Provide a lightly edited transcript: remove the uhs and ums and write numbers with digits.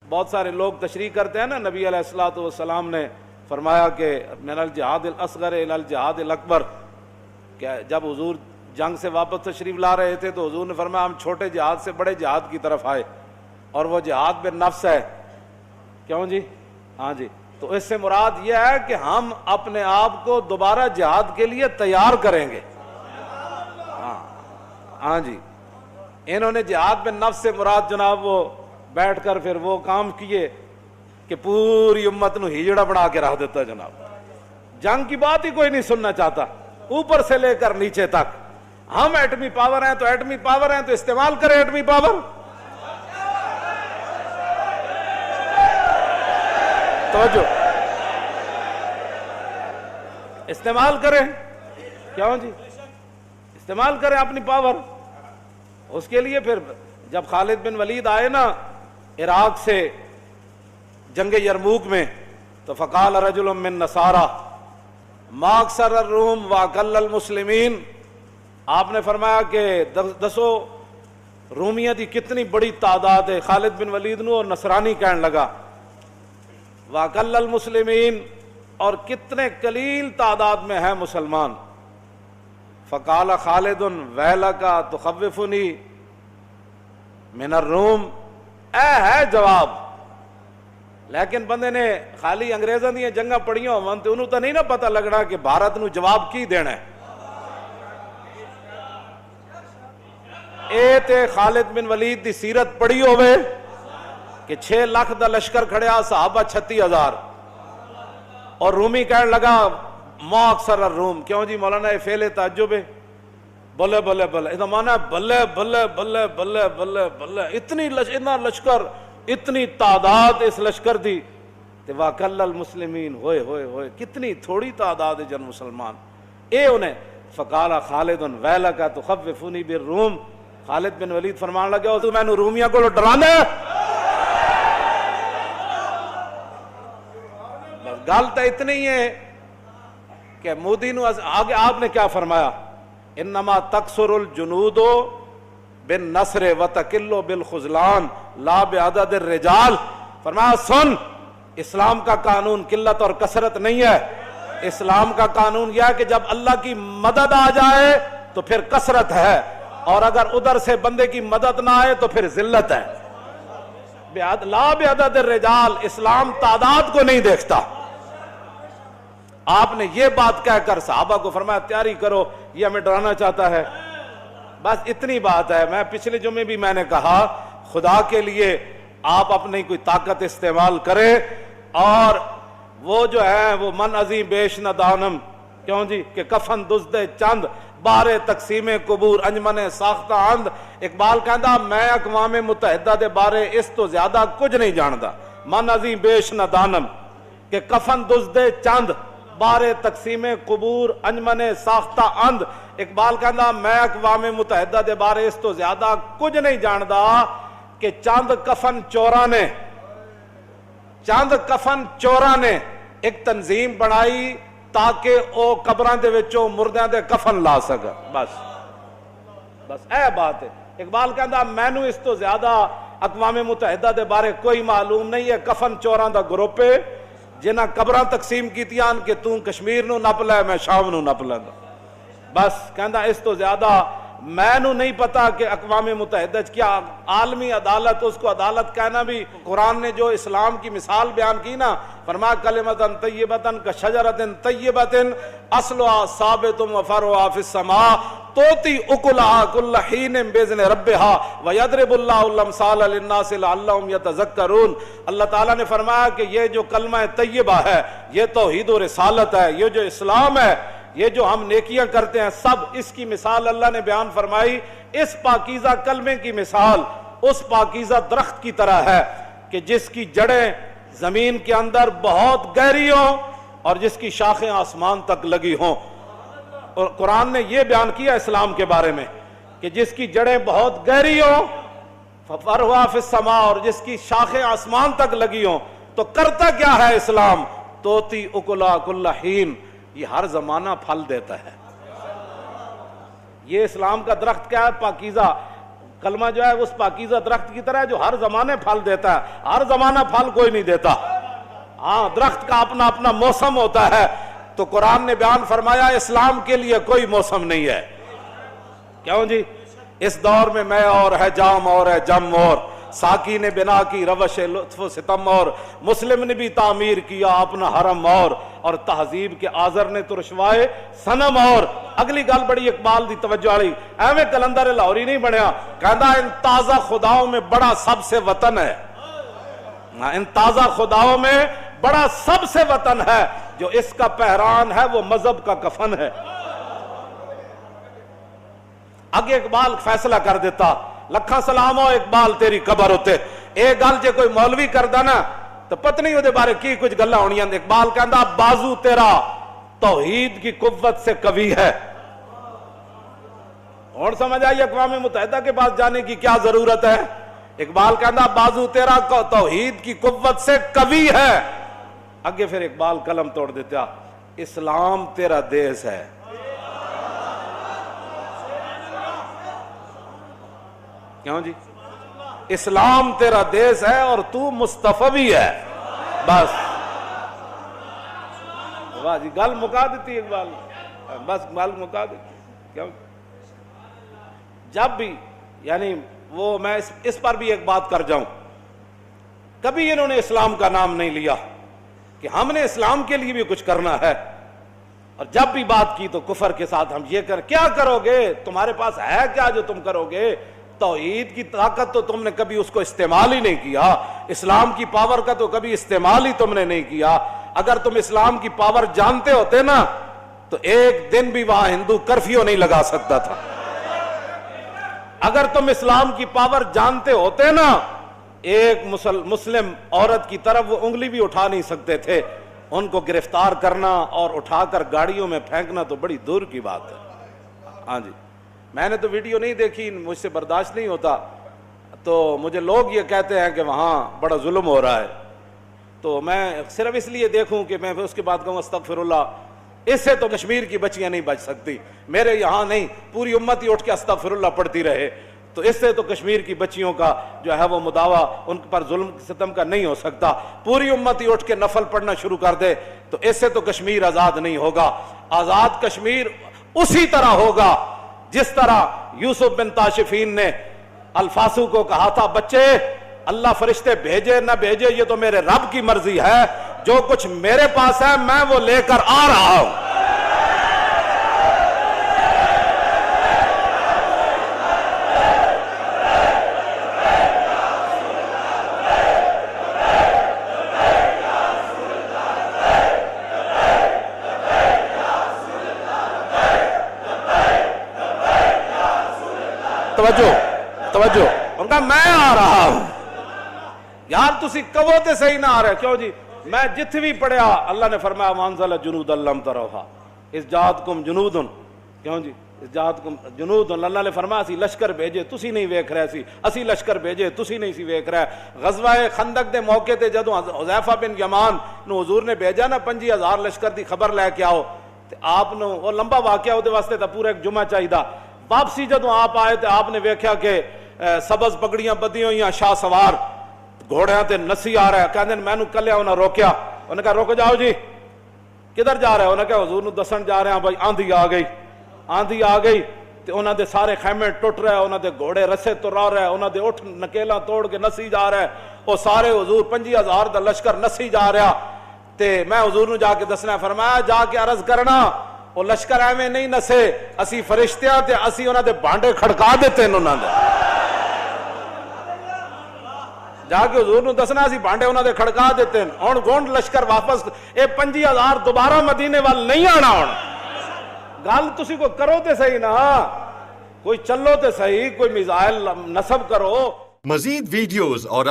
بہت سارے لوگ تشریح کرتے ہیں نا، نبی علیہ الصلوۃ والسلام نے فرمایا کہ من الجہاد الاصغر الی الجہاد الاکبر، کہ جب حضور جنگ سے واپس تشریف لا رہے تھے تو حضور نے فرمایا ہم چھوٹے جہاد سے بڑے جہاد کی طرف آئے، اور وہ جہاد بالنفس ہے۔ کیوں جی؟ ہاں جی، تو اس سے مراد یہ ہے کہ ہم اپنے آپ کو دوبارہ جہاد کے لیے تیار کریں گے۔ ہاں جی، انہوں نے جہاد بالنفس سے مراد جناب وہ بیٹھ کر پھر وہ کام کیے کہ پوری امت نو ہجڑا بنا کے رکھ دیتا جناب، جنگ کی بات ہی کوئی نہیں سننا چاہتا، اوپر سے لے کر نیچے تک۔ ہم ایٹمی پاور ہیں تو ایٹمی پاور ہیں تو استعمال کریں ایٹمی پاور، توجہ، استعمال کریں۔ کیوں جی؟ استعمال کریں اپنی پاور۔ اس کے لیے پھر جب خالد بن ولید آئے نا عراق سے جنگ یرموک میں، تو فقال رجل من نصارى ما اکثر الروم واقل المسلمین، آپ نے فرمایا کہ دسو رومیہ دی کتنی بڑی تعداد ہے، خالد بن ولید نو اور نصرانی کہنے لگا واقل المسلمین، اور کتنے قلیل تعداد میں ہے مسلمان۔ فقال خالد ویلک تخوفنی من الروم، اے ہے جواب، لیکن بندے نے خالی انگریزاں دیا جنگاں پڑھیاں ہون تے انہوں تو نہیں نا پتہ لگنا کہ بھارت نو جواب کی دینا ہے۔ اے تے خالد بن ولید دی سیرت پڑھی ہوئے کہ 6 لاکھ دا لشکر کھڑیا، صحابہ 36,000، اور رومی کہنے لگا ما اکثر الروم۔ کیوں جی مولانا یہ فعل تعجب ہے، بلے بلے بلے، اس کا معنی ہے بلے بلے بلے بلے بلے بلے، اتنا لشکر، اتنی تعداد اس لشکر دی، تے واقل المسلمین، ہوئے ہوئے ہوئے کتنی تھوڑی تعداد ہے جن مسلمان۔ اے انہیں فقال خالد ویلک تخوفنی بالروم، خالد بن ولید فرمان لگا تو میں نے رومیاں کو ڈرانا ہے۔ بس گل تو اتنی ہے کہ مودی نو آگے آپ نے کیا فرمایا، انما تکثر الجنود بالنصر وتقل بالخذلان لا بعدد الرجال۔ فرمایا سن، اسلام کا قانون قلت اور کثرت نہیں ہے، اسلام کا قانون یہ ہے کہ جب اللہ کی مدد آ جائے تو پھر کثرت ہے، اور اگر ادھر سے بندے کی مدد نہ آئے تو پھر ذلت ہے۔ لا بعدد الرجال، اسلام تعداد کو نہیں دیکھتا۔ آپ نے یہ بات کہہ کر صحابہ کو فرمایا تیاری کرو، یہ ہمیں ڈرانا چاہتا ہے۔ بس اتنی بات ہے۔ میں پچھلے جمعے بھی میں نے کہا خدا کے لیے آپ اپنی کوئی طاقت استعمال کریں، اور وہ جو ہے وہ من عظیم بیش ندانم، کیوں جی کہ کفن دزدے چند بارے تقسیم قبور انجمن ساختہ اند۔ اقبال کہندا میں اقوام متحدہ دے بارے اس تو زیادہ کچھ نہیں جاندا، من عظیم بیش ندانم، کہ کفن دزدے چند بارے تقسیم قبور انجمن ساختہ اند۔ اقبال کہندا میں اقوام متحدہ دے بارے اس تو زیادہ کچھ نہیں جاندا کہ چند کفن چوراں نے ایک تنظیم بنائی تاکہ او قبراں دے وچوں مردیاں دے کفن لا سکا۔ بس اے بات ہے۔ اقبال کہندا مینوں اس تو زیادہ اقوام متحدہ دے بارے کوئی معلوم نہیں ہے، کفن چوراں دا گروپ ہے جنہاں قبراں تقسیم کیتیاں کہ توں کشمیر نو نپ لے میں شام نو نپ لیندا۔ بس کہندا اس تو زیادہ میں نو نہیں پتا کہ اقوام متحدہ کیا عالمی عدالت، اس کو عدالت کہنا بھی، قرآن نے جو اسلام کی مثال بیان کی نا، فرمایا کلمۃ طیبۃ کشجرۃ طیبۃ اصلھا ثابت وفرعھا فی السماء تؤتی اکلھا کل حین باذن ربھا ویضرب اللہ الامثال للناس لعلھم یتذکرون۔ اللہ تعالیٰ نے فرمایا کہ یہ جو کلمہ طیبہ ہے، یہ توحید و رسالت ہے، یہ جو اسلام ہے، یہ جو ہم نیکیاں کرتے ہیں، سب اس کی مثال اللہ نے بیان فرمائی۔ اس پاکیزہ کلمے کی مثال اس پاکیزہ درخت کی طرح ہے کہ جس کی جڑیں زمین کے اندر بہت گہری ہوں اور جس کی شاخیں آسمان تک لگی ہوں۔ اور قرآن نے یہ بیان کیا اسلام کے بارے میں کہ جس کی جڑیں بہت گہری ہوں، ففرعھا فی السماء، اور جس کی شاخیں آسمان تک لگی ہوں۔ تو کرتا کیا ہے اسلام؟ توتی اکلھا کل حین، یہ ہر زمانہ پھل دیتا ہے۔ یہ اسلام کا درخت کیا ہے؟ پاکیزہ کلمہ جو ہے اس پاکیزہ درخت کی طرح ہے جو ہر زمانے پھل دیتا ہے. ہر زمانہ پھل کوئی نہیں دیتا. ہاں درخت کا اپنا اپنا موسم ہوتا ہے. تو قرآن نے بیان فرمایا اسلام کے لیے کوئی موسم نہیں ہے. کیوں جی؟ اس دور میں میں اور ہے جام اور ہے جم اور ساکی نے بنا کی روش لطف و ستم اور مسلم نے بھی تعمیر کیا اپنا حرم اور تہذیب کے آزر نے تو رشوائے صنم اور. اگلی گل بڑی اقبال دی توجہ والی. ایویں کلندر لاہوری نہیں بنیا. کہندا ان تازہ خداؤں میں بڑا سب سے وطن ہے. ان تازہ خداؤں میں بڑا سب سے وطن ہے جو اس کا پہران ہے وہ مذہب کا کفن ہے. اگے اقبال فیصلہ کر دیتا لکھاں سلام ہو اقبال تیری قبر ہوتے. ایک گل جے کوئی مولوی کردا نا تو پتہ نہیں وہ بارے کی کچھ گلاں ہونیاں. اقبال کہندا بازو تیرا توحید کی قوت سے قوی ہے. اور سمجھ آئی اقوام متحدہ کے پاس جانے کی کیا ضرورت ہے. اقبال کہندا بازو تیرا توحید کی قوت سے قوی ہے. اگے پھر اقبال قلم توڑ دیتا اسلام تیرا دیس ہے. کیوں جی؟ اسلام تیرا دیس ہے اور تو مصطفی ہے. بس واہ جی گل مکا دیتی اقبال. بس گل مکا دیتی. کیوں؟ جب بھی یعنی وہ میں اس پر بھی ایک بات کر جاؤں. کبھی انہوں نے اسلام کا نام نہیں لیا کہ ہم نے اسلام کے لیے بھی کچھ کرنا ہے. اور جب بھی بات کی تو کفر کے ساتھ ہم یہ کیا کرو گے؟ تمہارے پاس ہے کیا جو تم کرو گے؟ توحید کی طاقت تو تم نے کبھی اس کو استعمال ہی نہیں کیا. اسلام کی پاور کا تو کبھی استعمال ہی تم نے نہیں کیا. اگر تم اسلام کی پاور جانتے ہوتے نا تو ایک دن بھی وہاں ہندو کرفیو نہیں لگا سکتا تھا. اگر تم اسلام کی پاور جانتے ہوتے نا ایک مسلم عورت کی طرف وہ انگلی بھی اٹھا نہیں سکتے تھے. ان کو گرفتار کرنا اور اٹھا کر گاڑیوں میں پھینکنا تو بڑی دور کی بات ہے. ہاں جی میں نے تو ویڈیو نہیں دیکھی, مجھ سے برداشت نہیں ہوتا. تو مجھے لوگ یہ کہتے ہیں کہ وہاں بڑا ظلم ہو رہا ہے تو میں صرف اس لیے دیکھوں کہ میں اس کے بعد کہوں استغفر اللہ. اس سے تو کشمیر کی بچیاں نہیں بچ سکتی. میرے یہاں نہیں پوری امت ہی اٹھ کے استغفر اللہ پڑھتی رہے تو اس سے تو کشمیر کی بچیوں کا جو ہے وہ مداوع ان پر ظلم ستم کا نہیں ہو سکتا. پوری امت ہی اٹھ کے نفل پڑھنا شروع کر دے تو اس سے تو کشمیر آزاد نہیں ہوگا. آزاد کشمیر اسی طرح ہوگا جس طرح یوسف بن تاشفین نے الفاسو کو کہا تھا بچے اللہ فرشتے بھیجے نہ بھیجے یہ تو میرے رب کی مرضی ہے. جو کچھ میرے پاس ہے میں وہ لے کر آ رہا ہوں. توجہ ان کا میں آ رہا ہوں. یار تسی کہو تے صحیح نہ آ رہے. کیوں جی؟ میں جتھ بھی پڑھیا اللہ نے فرمایا وانزل جنود لم تروها اس جاتکم جنود. کیوں جی؟ اس جاتکم جنود. اللہ نے فرمایا اسی لشکر بھیجے تسی نہیں ویکھ رہے سی. اسی لشکر بھیجے تسی نہیں سی ویکھ رہے. غزوہ خندق دے موقع تے جدوں حذیفہ بن یمان نو حضور نے بھیجا نا 50,000 لشکر دی خبر لے کے آؤ تے آپ نو وہ لمبا واقعہ اودے واسطے تا پورا ایک جمعہ چاہیدا. واپسی جدوں آپ آئے تے آپ نے ویکھیا کہ سبز پگڑیاں بدی ہوئیاں شاہ سوار گھوڑیاں تے نسی آ رہا ہے. کہندے میں نو کلیا انہاں روکیا. انہوں نے کہا رک جاؤ جی کدھر جا رہے ہیں؟ انہوں نے کہا حضور نو دسن جا رہے ہیں بھائی آندھی آ گئی. آندھی آ گئی تے انہاں دے سارے خیمے ٹوٹ رہے, انہاں دے گھوڑے رسے ترا رہے, انہاں دے اٹھ نکیلاں توڑ کے نسی جا رہے. وہ سارے حضور 50,000 دا لشکر نسی جا رہا. تے میں حضور نو جا کے دسنا فرمایا جا کے عرض کرنا وہ لشکر ایویں نہیں نسے اسی فرشتیاں تے اسی انہاں دے بانڈے کھڑکا دیتے ہیں. انہاں دے جا کے حضور نو دسنا اسی بانڈے انہاں دے کھڑکا دیتے ہیں. ہن گونڈ لشکر واپس اے 50,000 دوبارہ مدینے وال نہیں آنا. ہن گل تسی کو کرو تے صحیح نا, کوئی چلو تے صحیح, کوئی میزائل نصب کرو. مزید ویڈیوز اور